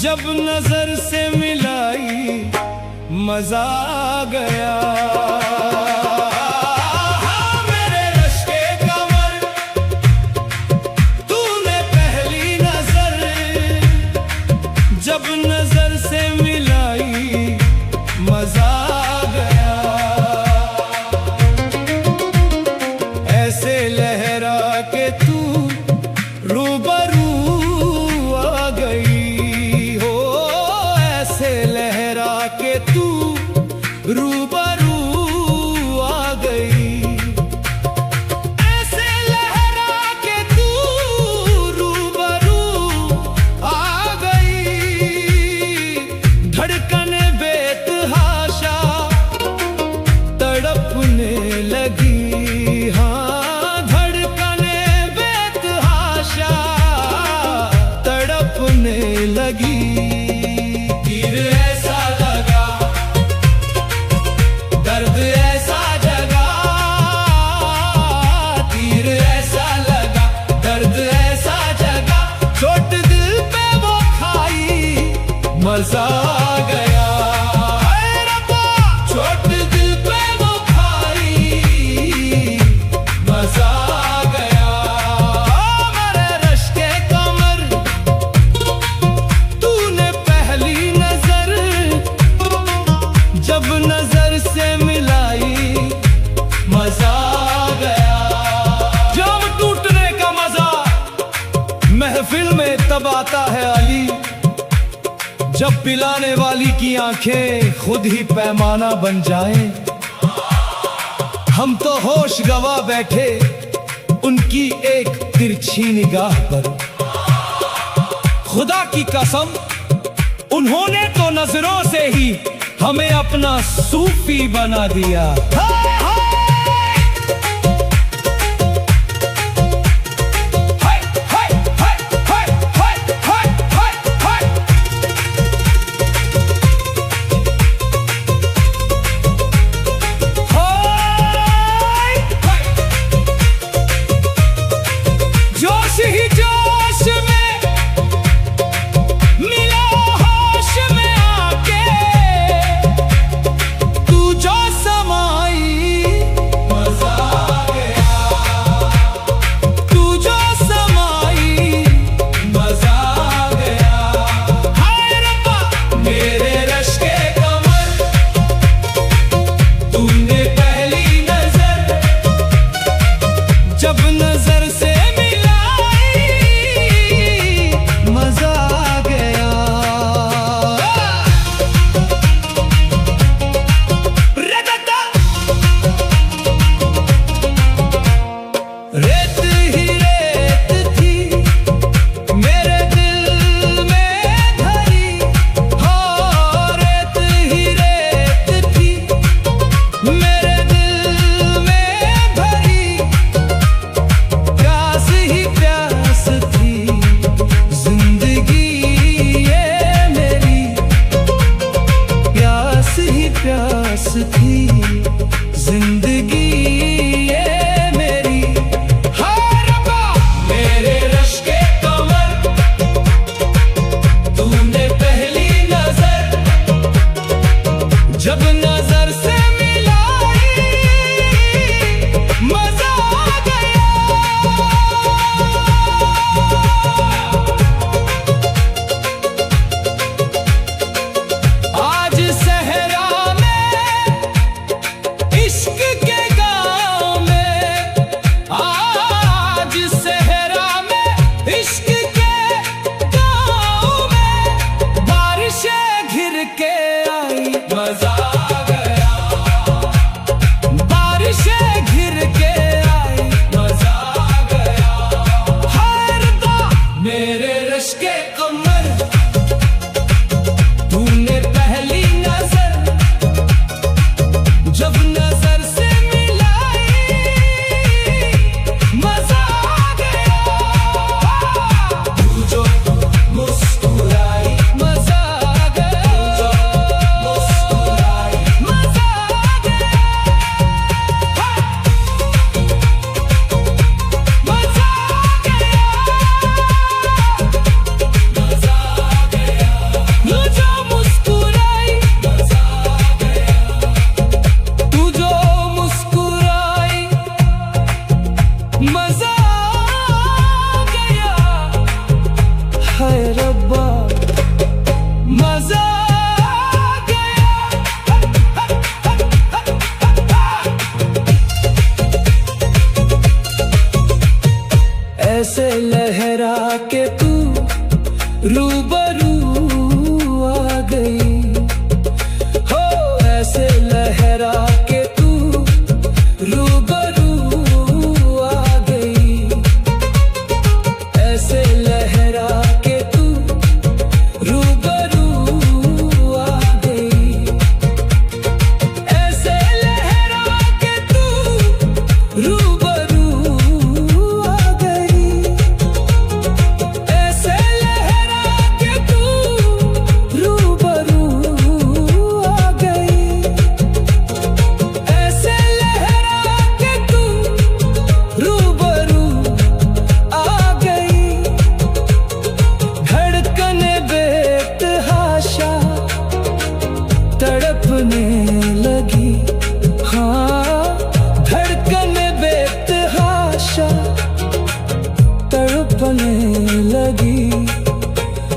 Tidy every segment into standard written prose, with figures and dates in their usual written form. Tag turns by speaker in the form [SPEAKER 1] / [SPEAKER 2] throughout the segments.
[SPEAKER 1] जब नजर से मिलाई मजा आ गया। मेरे रश्के कमर तूने पहली नजर, जब नजर से मिलाई मजा आ गया। ऐसे लहरा के तू रूबरू आ गई हो, ऐसे लहरा के तू रूबरू आ गई। ऐसे लहरा के तू रूबरू आ गई। धड़कने बेतहाशा तड़पने लगी, हाँ धड़कने बेतहाशा तड़पने लगी। तीर ऐसा लगा, दर्द ऐसा जगा, तीर ऐसा लगा, दर्द ऐसा जगा। चोट दिल पे वो खाई मजा आ गया। ऐ रब्बा, चोट दिल पे वो खाई मजा आ गया। मेरे रश्के कमर तूने पहली नजर, जब नजर से मिलाई मजा आ गया। जाम टूटने का मजा महफिल में तब आता है अली, जब पिलाने वाली की आंखें खुद ही पैमाना बन जाएं। हम तो होश गवा बैठे उनकी एक तिरछी निगाह पर। खुदा की कसम, उन्होंने तो नजरों से ही हमें अपना सूफी बना दिया। जोश ही जोश में मिला होश में आके, तू जो समाई मजा आ गया। तू जो समाई मजा आ गया। हाय रब्बा, मेरे रश्के कमर तूने पहली नजर, जब नजर से मजा आ गया। रेत ही रेत थी मेरे दिल में धरी, हो रेत ही रेत थी मेरे दिल में भरी। प्यास ही प्यास थी जिंदगी ये मेरी, प्यास ही प्यास थी जिंदगी ये मेरी। हाय रब्बा, मेरे रश्के कमर तूने पहली नजर, जब नजर से मिलाई मजा आ गया। आज सहरा में इश्क के गाँव में, आज सहरा में इश्क के गाँव में, बारिशें घिर के आई मजा आ गया। बारिशें घिर के आई मजा आ गया। हाय रब्बा, मेरे रश्के कमर तूने पहली नजर, जब नजर से मिलाई मजा आ गया। तू जो मुस्कुराई मजा आ गया। मुस्कुराई मजा आ गया। मजा आ गया। मजा के तू रूबरू आ गई हो, ऐसे लहरा के तू रूबरू आ गई, ऐसे लहरा के तू रूबरू आ गई, ऐसे लहरा के तू रूबरू आ गई, ऐसे लहरा के तू रूबरू आ गई, ऐसे लहरा के तू रूबरू आ गई। धड़कने बेतहाशा तड़पने लगी, हाँ धड़कने बेतहाशा तड़पने लगी।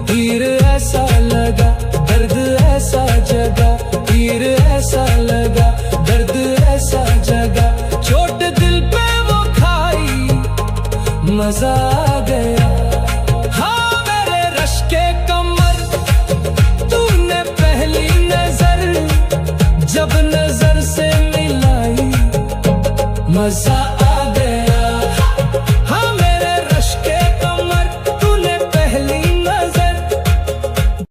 [SPEAKER 1] तीर ऐसा लगा, दर्द ऐसा जगा, तीर ऐसा लगा, दर्द ऐसा जगा, चोट दिल पे वो खाई, मजा आ गया। हाँ मेरे रश के कमर, तूने पहली नजर जब नजर से मिलाई, मजा